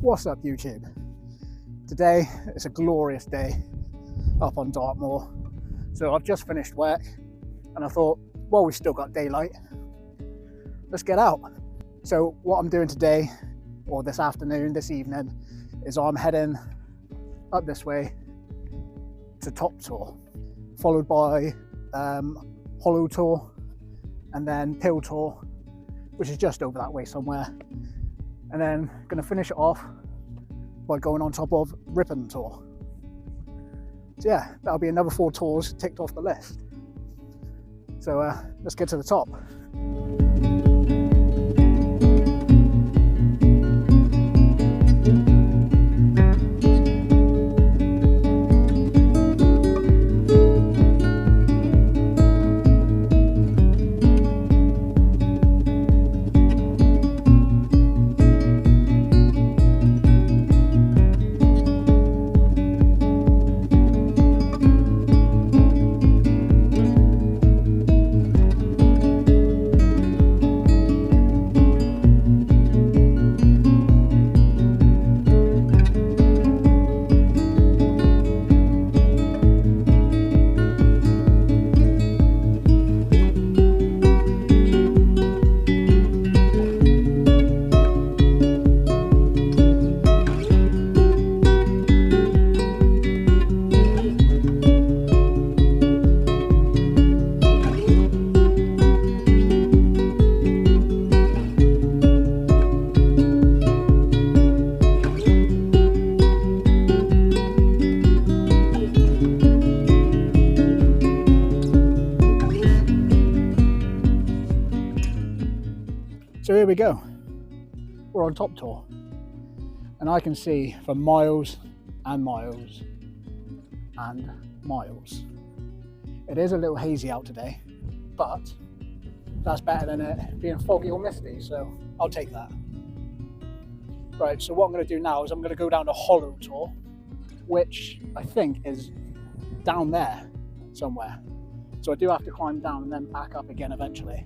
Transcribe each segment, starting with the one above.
What's up, YouTube? Today it's a glorious day up on Dartmoor. So I've just finished work and I thought, well, we've still got daylight, let's get out. So what I'm doing today, or this afternoon, this evening, is I'm heading up this way to Tor Rippon, followed by Haytor and then Pil Tor, which is just over that way somewhere. And then going to finish it off by going on top of Rippon Tor. So yeah, that'll be another 4 tours ticked off the list. So let's get to the top. So here we go, we're on Tor Rippon, and I can see for miles and miles and miles. It is a little hazy out today, but that's better than it being foggy or misty, so I'll take that. Right, so what I'm going to do now is I'm going to go down to Haytor, which I think is down there somewhere. So I do have to climb down and then back up again eventually.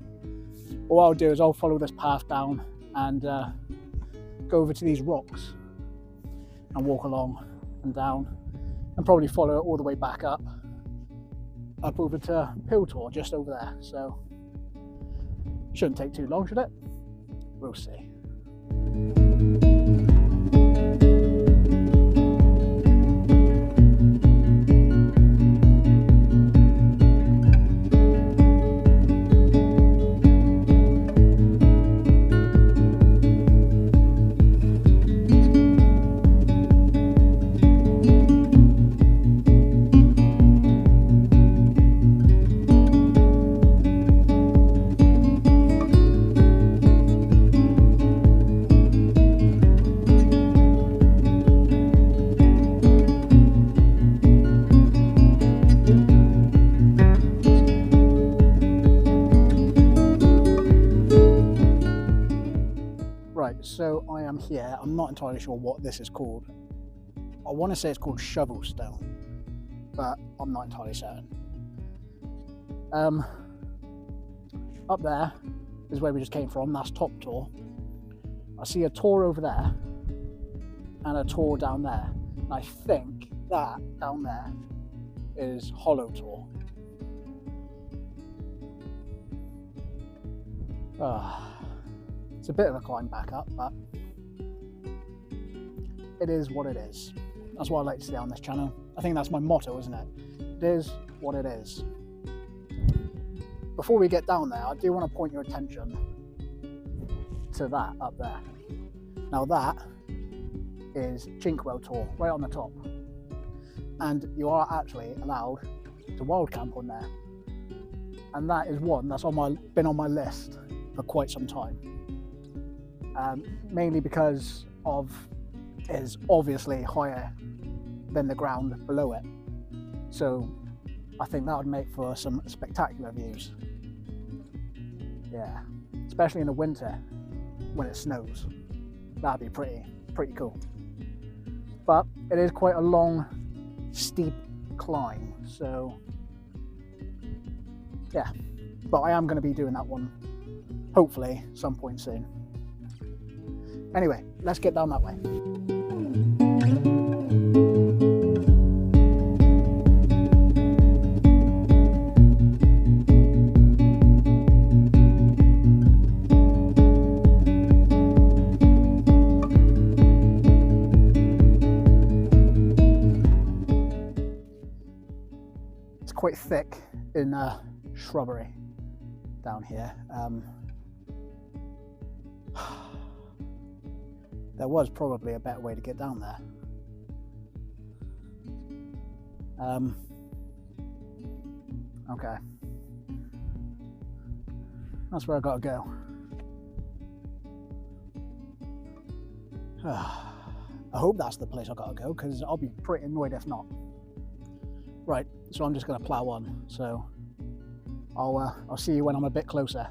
But what I'll do is I'll follow this path down and go over to these rocks and walk along and down and probably follow it all the way back up over to Pil Tor, just over there. So shouldn't take too long, should it? We'll see. So I am here, I'm not entirely sure what this is called. I want to say it's called Shovel Stone, but I'm not entirely certain. Up there is where we just came from, that's Tor Rippon. I see a Tor over there and a Tor down there. And I think that down there is Haytor. It's a bit of a climb back up, but it is what it is. That's what I like to say on this channel. I think that's my motto, isn't it? It is what it is. Before we get down there, I do want to point your attention to that up there. Now that is Chinkwell Tor, right on the top. And you are actually allowed to wild camp on there. And that is one that's been on my list for quite some time. Mainly because is obviously higher than the ground below it. So I think that would make for some spectacular views. Yeah, especially in the winter when it snows. That'd be pretty cool. But it is quite a long, steep climb. So yeah, but I am going to be doing that one hopefully some point soon. Anyway, let's get down that way. It's quite thick in shrubbery down here. There was probably a better way to get down there. Okay. That's where I gotta go. I hope that's the place I gotta go, because I'll be pretty annoyed if not. Right, so I'm just gonna plow on. So I'll see you when I'm a bit closer.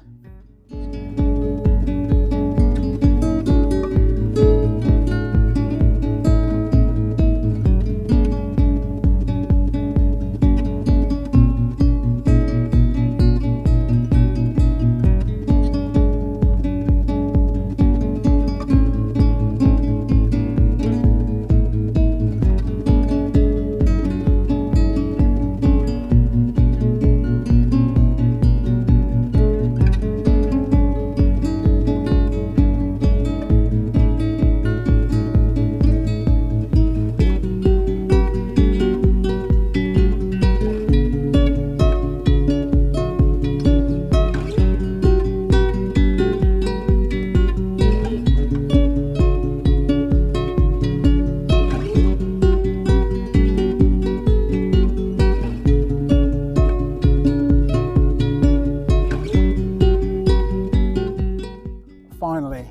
Finally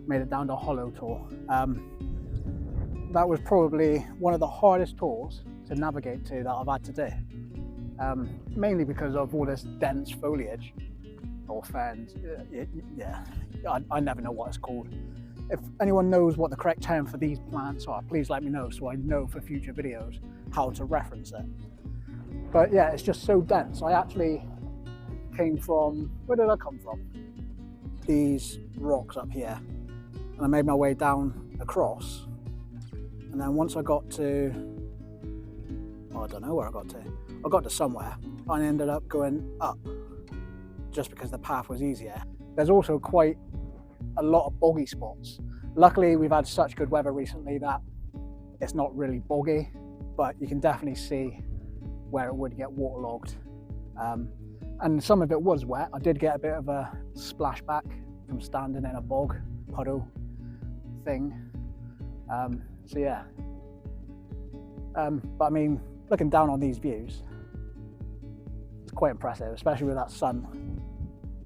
made it down to Haytor Tor. That was probably one of the hardest tours to navigate to that I've had to do, mainly because of all this dense foliage or ferns. Yeah, I never know what it's called. If anyone knows what the correct term for these plants are, please let me know so I know for future videos how to reference it. But yeah, it's just so dense. I actually came from, where did I come from? These rocks up here, and I made my way down across, and then once I got to, I don't know where I got to somewhere, and I ended up going up just because the path was easier. There's also quite a lot of boggy spots. Luckily we've had such good weather recently that it's not really boggy, but you can definitely see where it would get waterlogged. And some of it was wet. I did get a bit of a splashback from standing in a bog puddle thing. So yeah. But I mean, looking down on these views, it's quite impressive, especially with that sun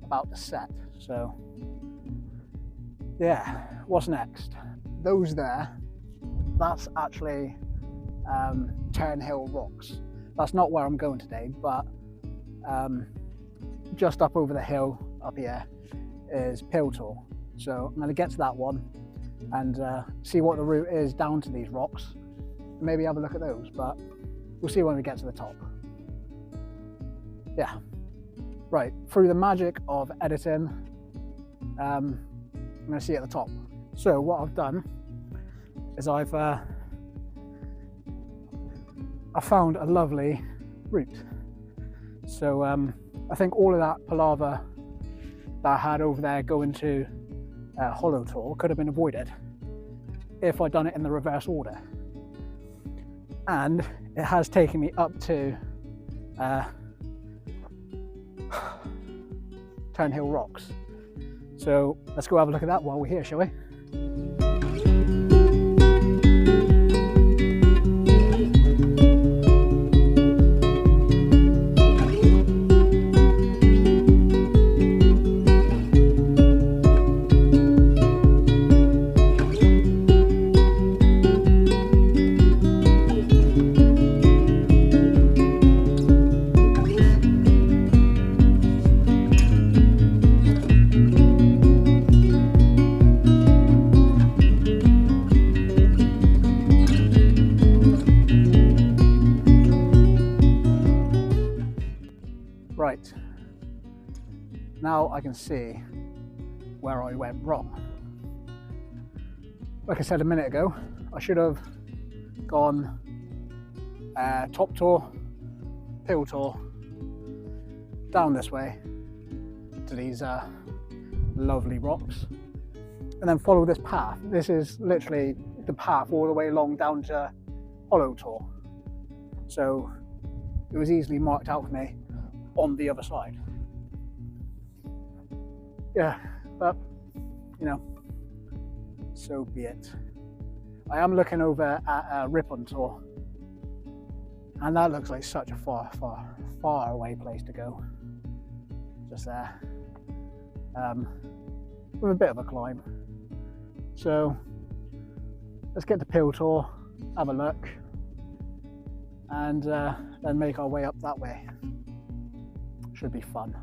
about to set. So yeah, what's next? Those there, that's actually Turnhill Rocks. That's not where I'm going today, but just up over the hill up here is Pil Tor. So I'm going to get to that one and see what the route is down to these rocks. Maybe have a look at those, but we'll see when we get to the top. Yeah, right, through the magic of editing, I'm going to see at the top. So what I've done is I found a lovely route. So I think all of that palaver that I had over there going to Haytor Tor could have been avoided if I'd done it in the reverse order. And it has taken me up to Turnhill Rocks. So let's go have a look at that while we're here, shall we? Right, now I can see where I went wrong. like I said a minute ago, I should have gone top Tor, Pil Tor, down this way to these lovely rocks, and then follow this path. This is literally the path all the way along down to Haytor, so it was easily marked out for me on the other side. Yeah, but you know, so be it. I am looking over at Rippon Tor, and that looks like such a far away place to go. Just there, with a bit of a climb. So let's get to Pil Tor, have a look, and then make our way up that way. Should be fun.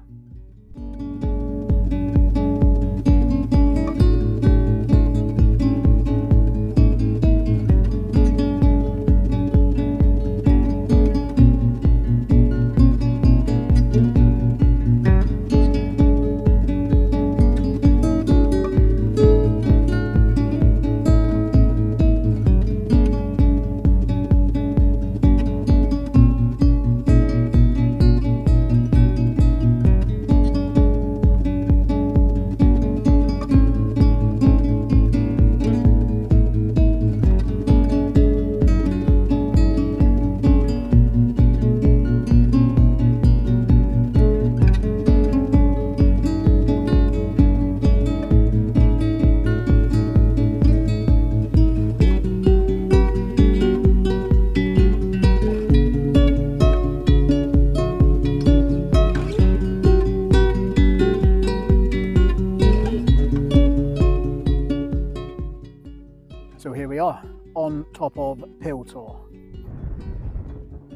So here we are on top of Pil Tor,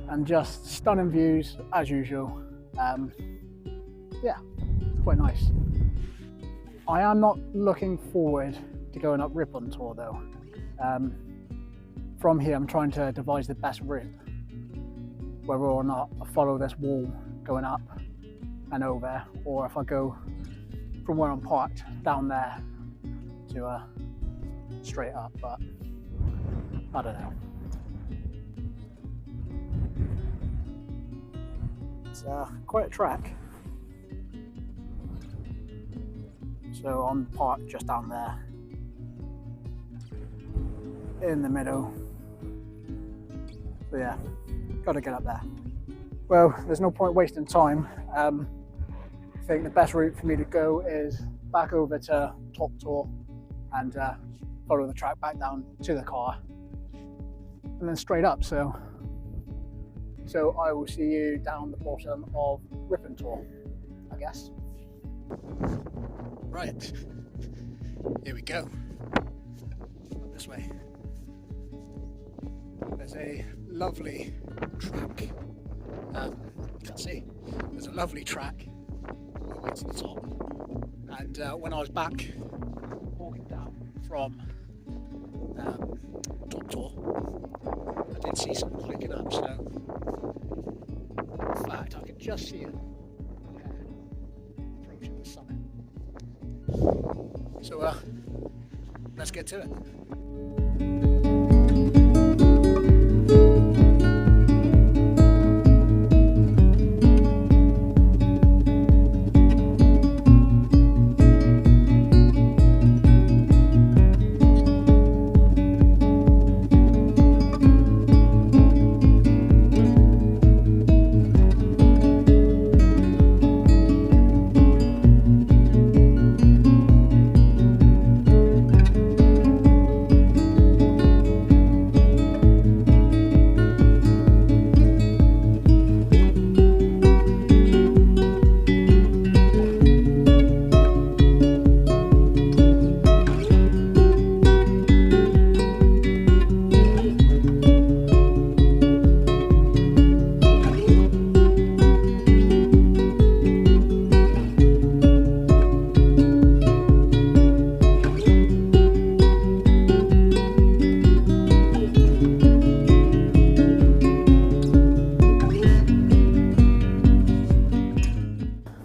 and just stunning views as usual. Yeah, quite nice. I am not looking forward to going up Rippon Tor though. From here I'm trying to devise the best route, whether or not I follow this wall going up and over, or if I go from where I'm parked down there to straight up, but I don't know. It's quite a track. So I'm parked just down there in the middle. So yeah, got to get up there. Well, there's no point wasting time. I think the best route for me to go is back over to top Tor and follow the track back down to the car and then straight up. So I will see you down the bottom of Rippon Tor, I guess. Right, here we go. This way. There's a lovely track. You can see there's a lovely track all the way to the top. And when I was back walking down from top Tor, I did see someone hiking up, so in fact I could just see it approaching the summit. So let's get to it.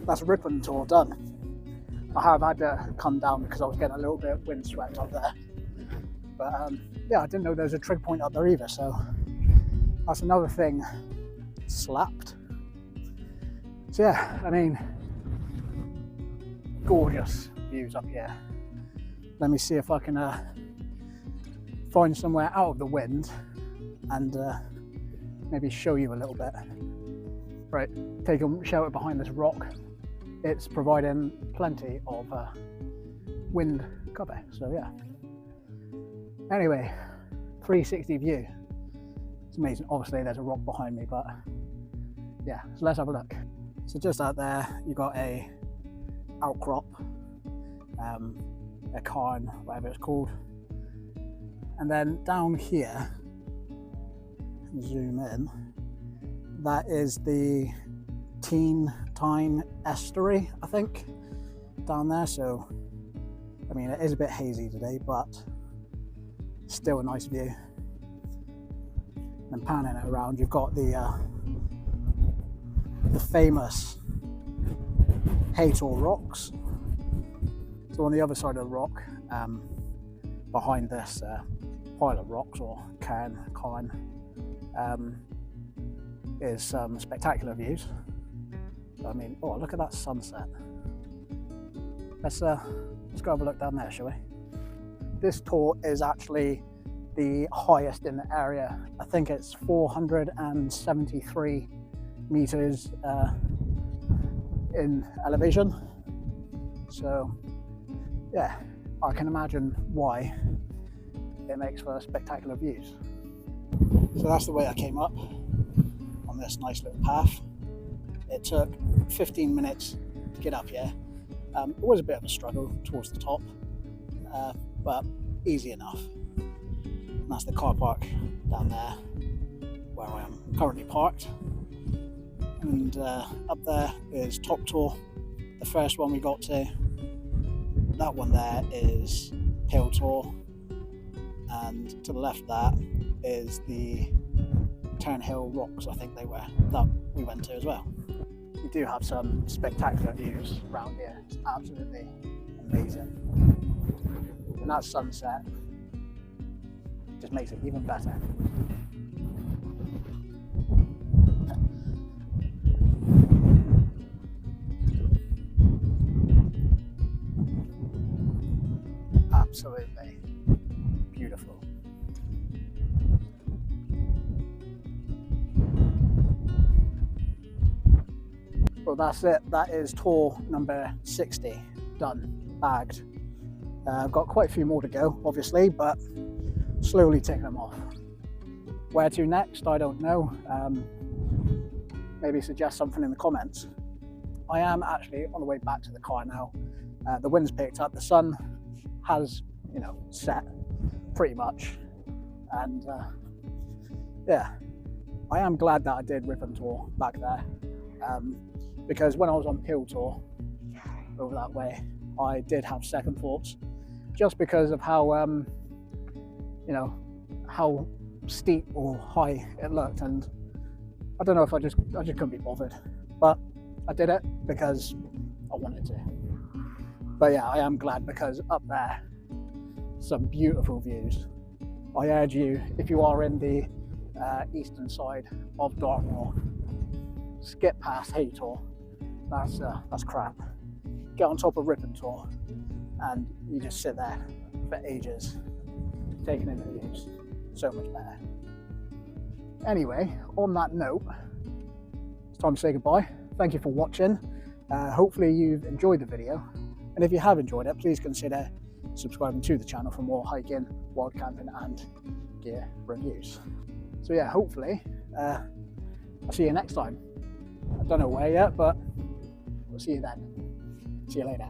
That's Rippon Tor done. I have had to come down because I was getting a little bit windswept up there. But yeah, I didn't know there was a trig point up there either, so that's another thing slapped. So yeah, I mean, gorgeous views up here. Let me see if I can find somewhere out of the wind and maybe show you a little bit. Right, take a shelter behind this rock. It's providing plenty of wind cover, so yeah. Anyway, 360 view. It's amazing. Obviously there's a rock behind me, but yeah, so let's have a look. So just out there, you got a outcrop, a cairn, whatever it's called. And then down here, zoom in, that is the Tyne estuary, I think, down there. So, I mean, it is a bit hazy today, but still a nice view. And panning it around, you've got the famous Haytor rocks. So on the other side of the rock, behind this pile of rocks or cairn, is some spectacular views. I mean, oh, look at that sunset. Let's go have a look down there, shall we? This tor is actually the highest in the area. I think it's 473 meters in elevation. So yeah, I can imagine why it makes for spectacular views. So that's the way I came up on this nice little path. It took 15 minutes to get up here. It was a bit of a struggle towards the top, but easy enough. And that's the car park down there where I am currently parked. And up there is Top Tor, the first one we got to. That one there is Pil Tor, and to the left of that is the Turnhill Rocks, I think they were, that we went to as well. You do have some spectacular views around here. It's absolutely amazing. And that sunset just makes it even better. Absolutely beautiful. Well, that's it. That is tour number 60 done, bagged. I've got quite a few more to go, obviously, but slowly ticking them off. Where to next, I don't know. Maybe suggest something in the comments. I am actually on the way back to the car now. The wind's picked up, the sun has, you know, set pretty much, and yeah, I am glad that I did Rippon Tor back there, because when I was on Pil Tor over that way, I did have second thoughts, just because of how you know, how steep or high it looked, and I don't know if I just couldn't be bothered, but I did it because I wanted to. But yeah, I am glad, because up there, some beautiful views. I urge you, if you are in the eastern side of Dartmoor, skip past Haytor. That's crap. Get on top of Rippon Tor, and you just sit there for ages, taking in the views. So much better. Anyway, on that note, it's time to say goodbye. Thank you for watching. Hopefully you've enjoyed the video. And if you have enjoyed it, please consider subscribing to the channel for more hiking, wild camping and gear reviews. So yeah, hopefully I'll see you next time. I don't know where yet, but we'll see you then. See you later.